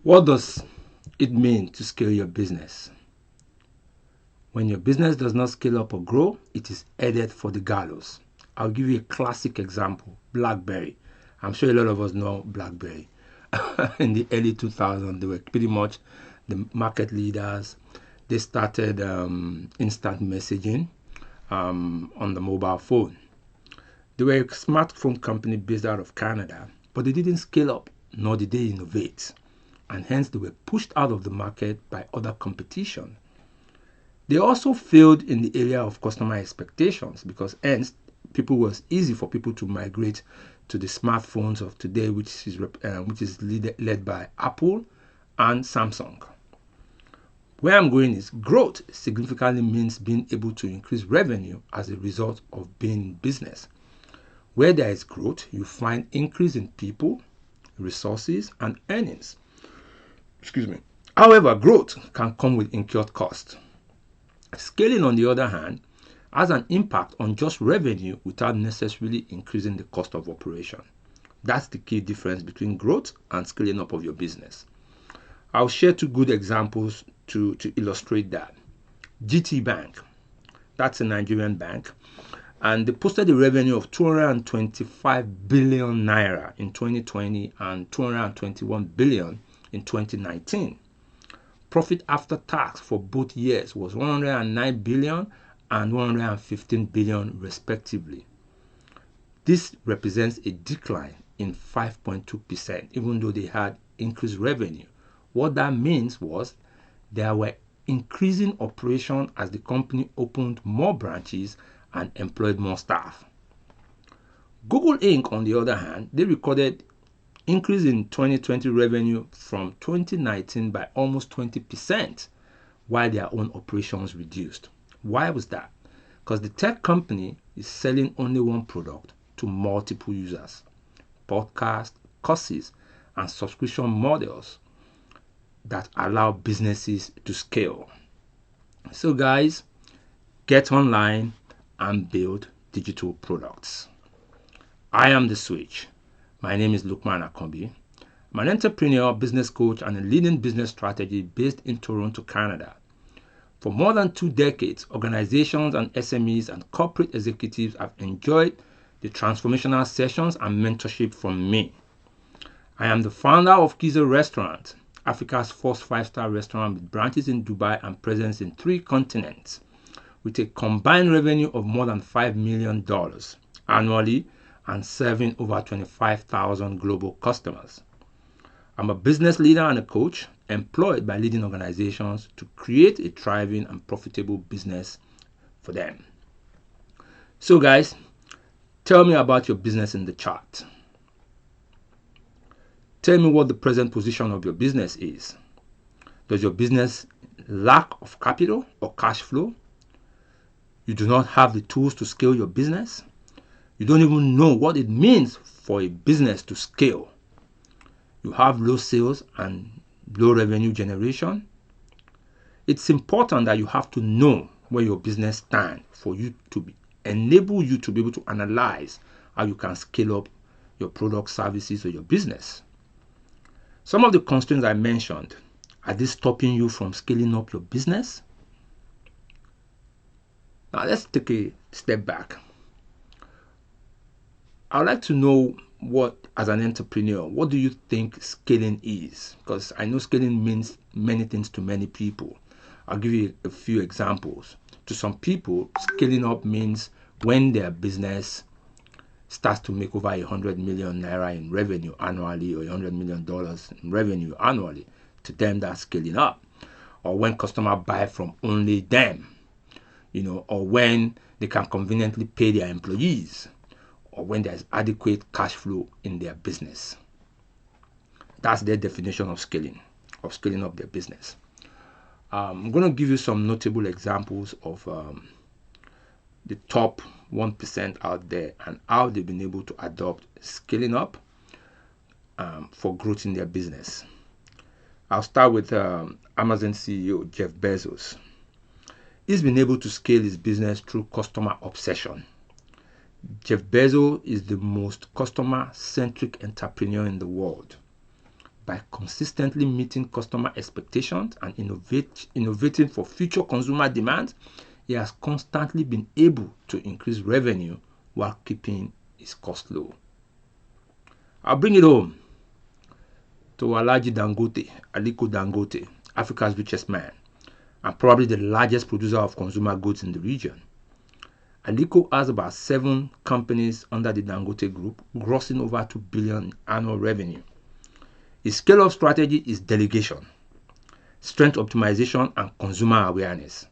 What does it mean to scale your business? When your business does not scale up or grow, it is headed for the gallows. I'll give you a classic example, BlackBerry. I'm sure a lot of us know BlackBerry. In the early 2000s, they were pretty much the market leaders. They started instant messaging on the mobile phone. They were a smartphone company based out of Canada, but they didn't scale up, nor did they innovate. And hence they were pushed out of the market by other competition. They also failed in the area of customer expectations because hence it was easy for people to migrate to the smartphones of today, which is led by Apple and Samsung. Where I'm going is growth significantly means being able to increase revenue as a result of being in business. Where there is growth, you find increase in people, resources, and earnings. Excuse me. However, growth can come with incurred costs. Scaling, on the other hand, has an impact on just revenue without necessarily increasing the cost of operation. That's the key difference between growth and scaling up of your business. I'll share two good examples to illustrate that. GT Bank, that's a Nigerian bank, and they posted a revenue of 225 billion naira in 2020 and 221 billion in 2019. Profit after tax for both years was 109 billion and 115 billion respectively. This represents a decline in 5.2%, even though they had increased revenue. What that means was there were increasing operation as the company opened more branches and employed more staff. Google Inc., on the other hand, they recorded increase in 2020 revenue from 2019 by almost 20%, while their own operations reduced. Why was that? Because the tech company is selling only one product to multiple users. Podcasts, courses, and subscription models that allow businesses to scale. So guys, get online and build digital products. I am The Switch. My name is Lukman Akombi. I'm an entrepreneur, business coach, and a leading business strategy based in Toronto, Canada. For more than 2 decades, organizations and SMEs and corporate executives have enjoyed the transformational sessions and mentorship from me. I am the founder of Kizo Restaurant, Africa's first 5-star restaurant with branches in Dubai and presence in 3 continents, with a combined revenue of more than $5 million annually and serving over 25,000 global customers. I'm a business leader and a coach employed by leading organizations to create a thriving and profitable business for them. So guys, tell me about your business in the chat. Tell me what the present position of your business is. Does your business lack of capital or cash flow? You do not have the tools to scale your business? You don't even know what it means for a business to scale. You have low sales and low revenue generation. It's important that you have to know where your business stands for you to enable you to be able to analyze how you can scale up your product, services, or your business. Some of the constraints I mentioned, are they stopping you from scaling up your business? Now let's take a step back. I'd like to know as an entrepreneur, what do you think scaling is? Because I know scaling means many things to many people. I'll give you a few examples. To some people, scaling up means when their business starts to make over 100 million naira in revenue annually or $100 million in revenue annually. To them, that's scaling up. Or when customers buy from only them, or when they can conveniently pay their employees, or when there's adequate cash flow in their business. That's their definition of scaling up their business. I'm going to give you some notable examples of the top 1% out there and how they've been able to adopt scaling up for growth in their business. I'll start with Amazon CEO Jeff Bezos. He's been able to scale his business through customer obsession. Jeff Bezos is the most customer-centric entrepreneur in the world. By consistently meeting customer expectations and innovating for future consumer demand, he has constantly been able to increase revenue while keeping his cost low. I'll bring it home to Alhaji Dangote, Aliko Dangote, Africa's richest man, and probably the largest producer of consumer goods in the region. Aliko has about 7 companies under the Dangote Group, grossing over 2 billion annual revenue. His scale-up strategy is delegation, strength optimization, and consumer awareness.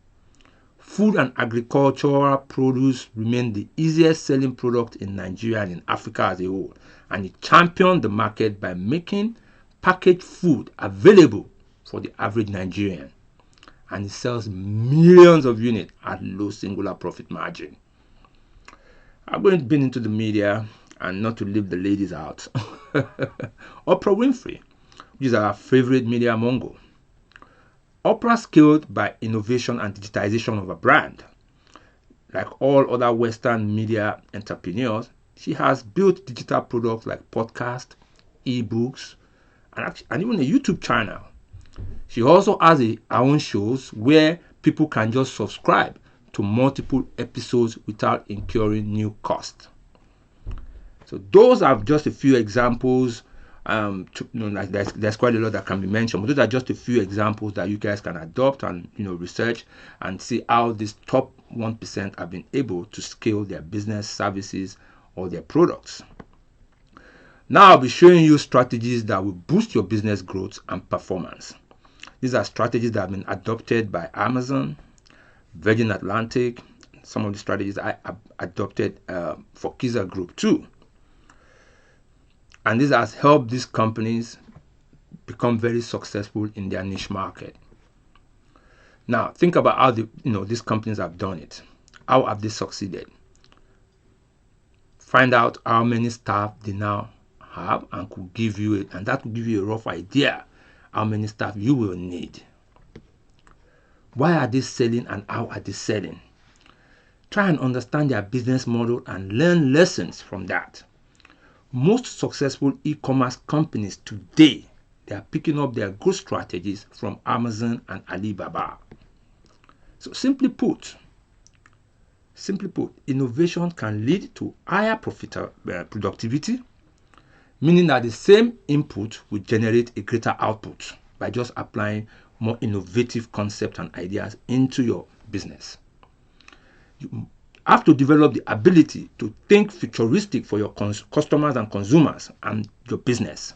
Food and agricultural produce remain the easiest selling product in Nigeria and in Africa as a whole, and he championed the market by making packaged food available for the average Nigerian, and he sells millions of units at low singular profit margin. I'm going to be into the media and not to leave the ladies out. Oprah Winfrey, which is our favorite media mongo. Oprah scaled by innovation and digitization of a brand. Like all other Western media entrepreneurs, she has built digital products like podcasts, ebooks, and even a YouTube channel. She also has her own shows where people can just subscribe to multiple episodes without incurring new cost. So those are just a few examples. Like there's quite a lot that can be mentioned, but those are just a few examples that you guys can adopt and research and see how these top 1% have been able to scale their business, services, or their products. Now I'll be showing you strategies that will boost your business growth and performance. These are strategies that have been adopted by Amazon, Virgin Atlantic. Some of the strategies I adopted for Kiza Group too. And this has helped these companies become very successful in their niche market. Now, think about how these companies have done it. How have they succeeded? Find out how many staff they now have and could give you it, and that could give you a rough idea how many staff you will need. Why are they selling and how are they selling? Try and understand their business model and learn lessons from that. Most successful e-commerce companies today, they are picking up their growth strategies from Amazon and Alibaba. So simply put, innovation can lead to higher productivity, meaning that the same input will generate a greater output by just applying more innovative concepts and ideas into your business. You have to develop the ability to think futuristic for your customers and consumers and your business.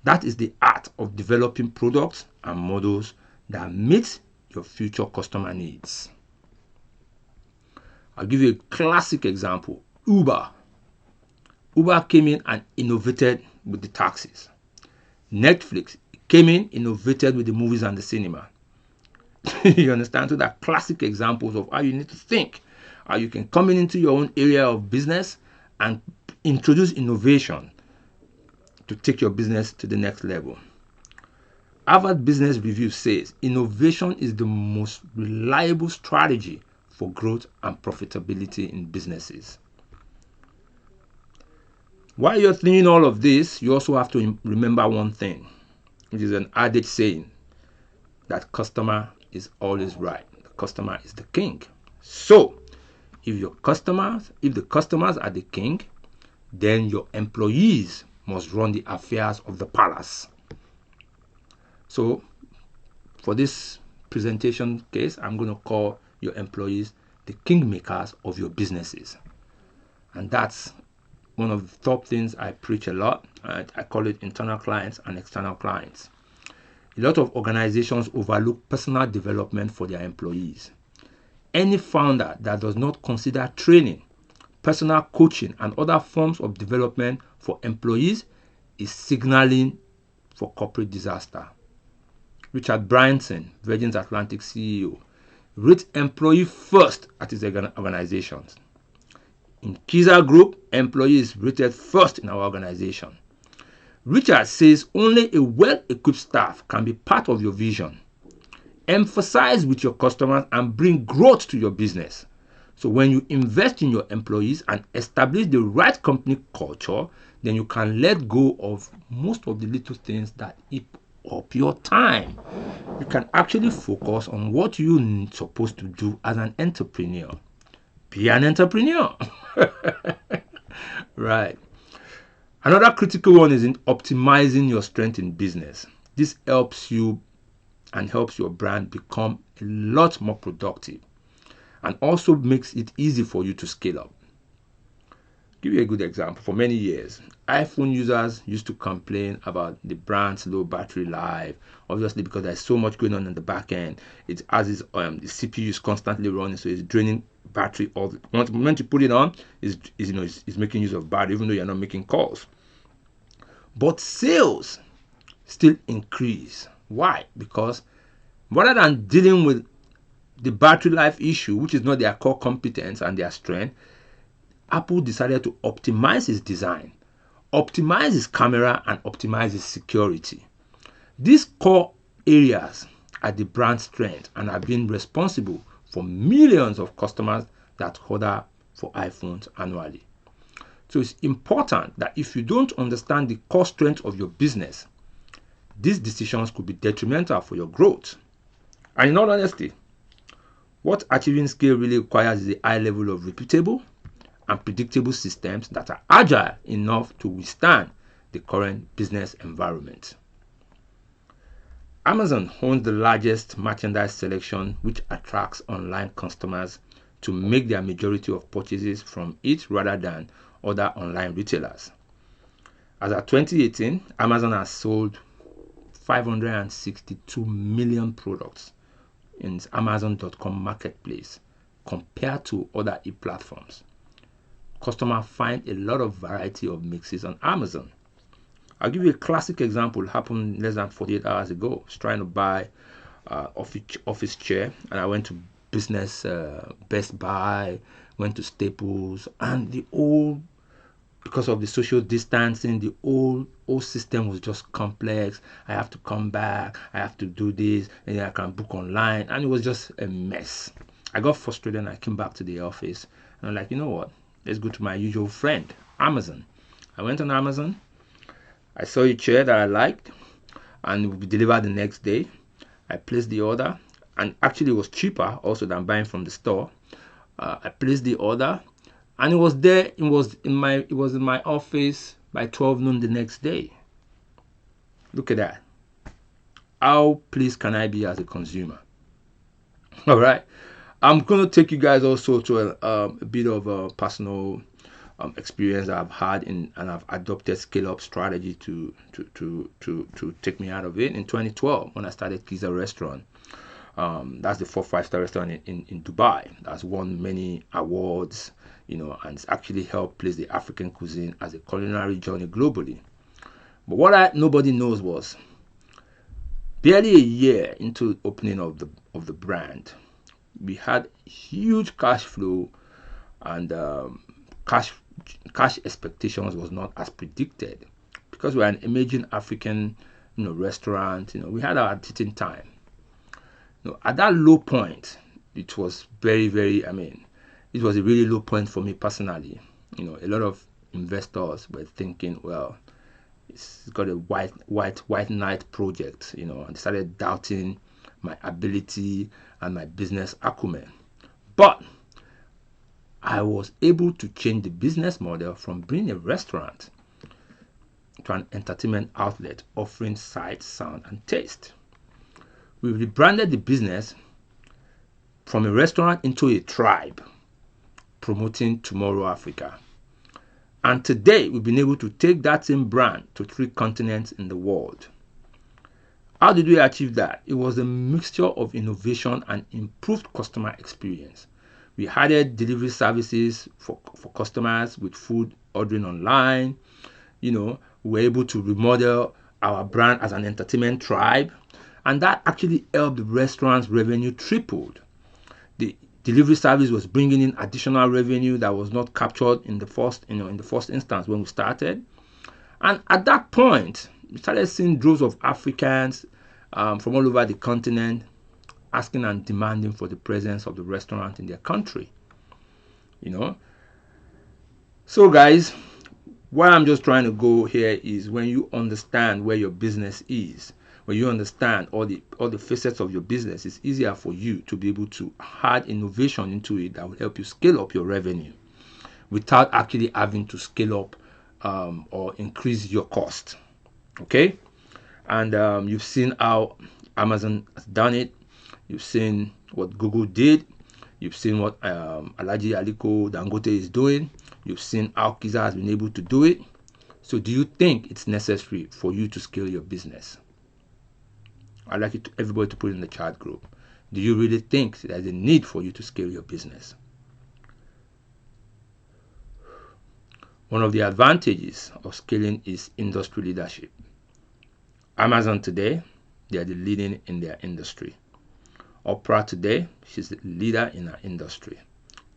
That is the art of developing products and models that meet your future customer needs. I'll give you a classic example. Uber came in and innovated with the taxis. Netflix came in, innovated with the movies and the cinema. You understand? So they're classic examples of how you need to think. How you can come into your own area of business and introduce innovation to take your business to the next level. Harvard Business Review says innovation is the most reliable strategy for growth and profitability in businesses. While you're thinking all of this, you also have to remember one thing, which is an adage saying that customer is always right. The customer is the king. So, if the customers are the king, then your employees must run the affairs of the palace. So, for this presentation case, I'm going to call your employees the kingmakers of your businesses. And that's one of the top things I preach a lot. I call it internal clients and external clients. A lot of organizations overlook personal development for their employees. Any founder that does not consider training, personal coaching, and other forms of development for employees is signaling for corporate disaster. Richard Branson, Virgin Atlantic CEO, rates employee first at his organizations. In Kiza Group, employees rated first in our organization. Richard says only a well-equipped staff can be part of your vision. Emphasize with your customers and bring growth to your business. So when you invest in your employees and establish the right company culture, then you can let go of most of the little things that eat up your time. You can actually focus on what you're supposed to do as an entrepreneur. Be an entrepreneur. Right. Another critical one is in optimizing your strength in business. This helps you and helps your brand become a lot more productive and also makes it easy for you to scale up. Give you a good example. For many years, iPhone users used to complain about the brand's low battery life. Obviously, because there's so much going on in the back end, it as is the CPU is constantly running, so it's draining battery. All the once you put it on, is making use of battery, even though you're not making calls. But sales still increase. Why? Because rather than dealing with the battery life issue, which is not their core competence and their strength, Apple decided to optimize its design, optimize its camera, and optimize its security. These core areas are the brand strength and have been responsible for millions of customers that order for iPhones annually. So it's important that if you don't understand the core strength of your business, these decisions could be detrimental for your growth. And in all honesty, what achieving scale really requires is a high level of repeatable and predictable systems that are agile enough to withstand the current business environment. Amazon owns the largest merchandise selection, which attracts online customers to make their majority of purchases from it rather than other online retailers. As of 2018, Amazon has sold 562 million products in its Amazon.com marketplace compared to other e-platforms. Customers find a lot of variety of mixes on Amazon. I'll give you a classic example. It happened less than 48 hours ago. I was trying to buy office chair, and I went to business Best Buy, went to Staples, and because of the social distancing, the whole system was just complex. I have to come back, I have to do this, and then I can book online, and it was just a mess. I got frustrated and I came back to the office, and I'm like, you know what? Let's go to my usual friend, Amazon. I went on Amazon. I saw a chair that I liked, and it would be delivered the next day. I placed the order, and actually it was cheaper also than buying from the store. I placed the order, and it was there. It was in my office by 12 noon the next day. Look at that. How pleased can I be as a consumer? All right. I'm going to take you guys also to a bit of a personal experience I've had and I've adopted scale-up strategy to take me out of it. In 2012, when I started Kiza Restaurant, that's the 4-5-star restaurant in Dubai. That's won many awards, and it's actually helped place the African cuisine as a culinary journey globally. But what nobody knows was barely a year into opening of the brand, we had huge cash flow, and cash expectations was not as predicted because we're an emerging African restaurant. We had our teething time. At that low point, it was very, very, it was a really low point for me personally. A lot of investors were thinking, well, it's got a white knight project, and they started doubting my ability and my business acumen. But I was able to change the business model from being a restaurant to an entertainment outlet offering sight, sound, and taste. We rebranded the business from a restaurant into a tribe, promoting Tomorrow Africa. And today, we've been able to take that same brand to 3 continents in the world. How did we achieve that? It was a mixture of innovation and improved customer experience. We added delivery services for customers with food ordering online. We were able to remodel our brand as an entertainment tribe, and that actually helped the restaurant's revenue tripled. The delivery service was bringing in additional revenue that was not captured in the first instance when we started. And at that point, we started seeing droves of Africans from all over the continent asking and demanding for the presence of the restaurant in their country. So guys, What I'm just trying to go here is when you understand where your business is, when you understand all the facets of your business, it's easier for you to be able to add innovation into it that will help you scale up your revenue without actually having to scale up or increase your cost. Okay, and you've seen how Amazon has done it. You've seen what Google did. You've seen what Alhaji Aliko Dangote is doing. You've seen how Kiza has been able to do it. So do you think it's necessary for you to scale your business? I'd like everybody to put in the chat group. Do you really think there's a need for you to scale your business? One of the advantages of scaling is industry leadership. Amazon today, they are the leading in their industry. Oprah today, she's the leader in her industry.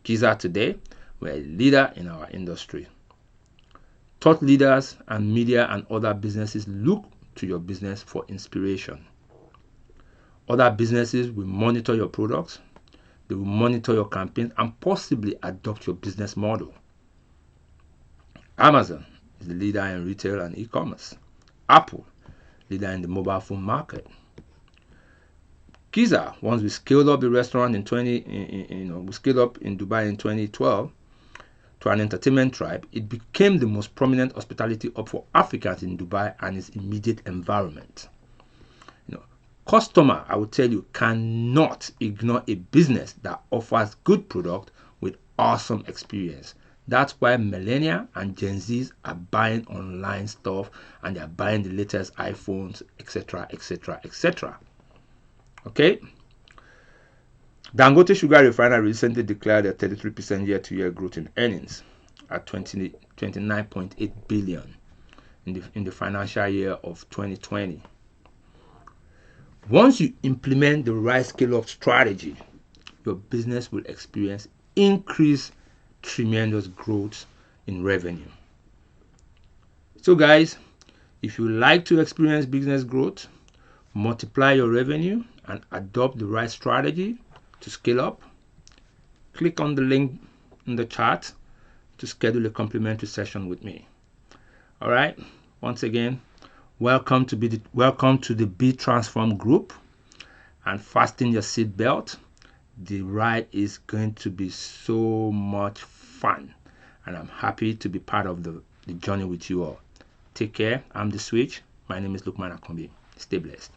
Kiza today, we're a leader in our industry. Thought leaders and media and other businesses look to your business for inspiration. Other businesses will monitor your products, they will monitor your campaigns and possibly adopt your business model. Amazon is the leader in retail and e-commerce. Apple, leader in the mobile phone market. Kiza, once we scaled up the restaurant we scaled up in Dubai in 2012 to an entertainment tribe, it became the most prominent hospitality hub for Africans in Dubai and its immediate environment. Customer, I will tell you, cannot ignore a business that offers good product with awesome experience. That's why millennials and Gen Zs are buying online stuff and they're buying the latest iPhones, etc., etc., etc. Okay? Dangote Sugar Refinery recently declared a 33% year-to-year growth in earnings at 29.8 billion in the financial year of 2020. Once you implement the right scale-up strategy, your business will experience increased tremendous growth in revenue. So guys, if you like to experience business growth, multiply your revenue and adopt the right strategy to scale up, click on the link in the chat to schedule a complimentary session with me. All right, once again, welcome to the Be Transform group, and fasten your seatbelt. The ride is going to be so much fun, and I'm happy to be part of the journey with you all. Take care. I'm The Switch. My name is Lukman Akombi. Stay blessed.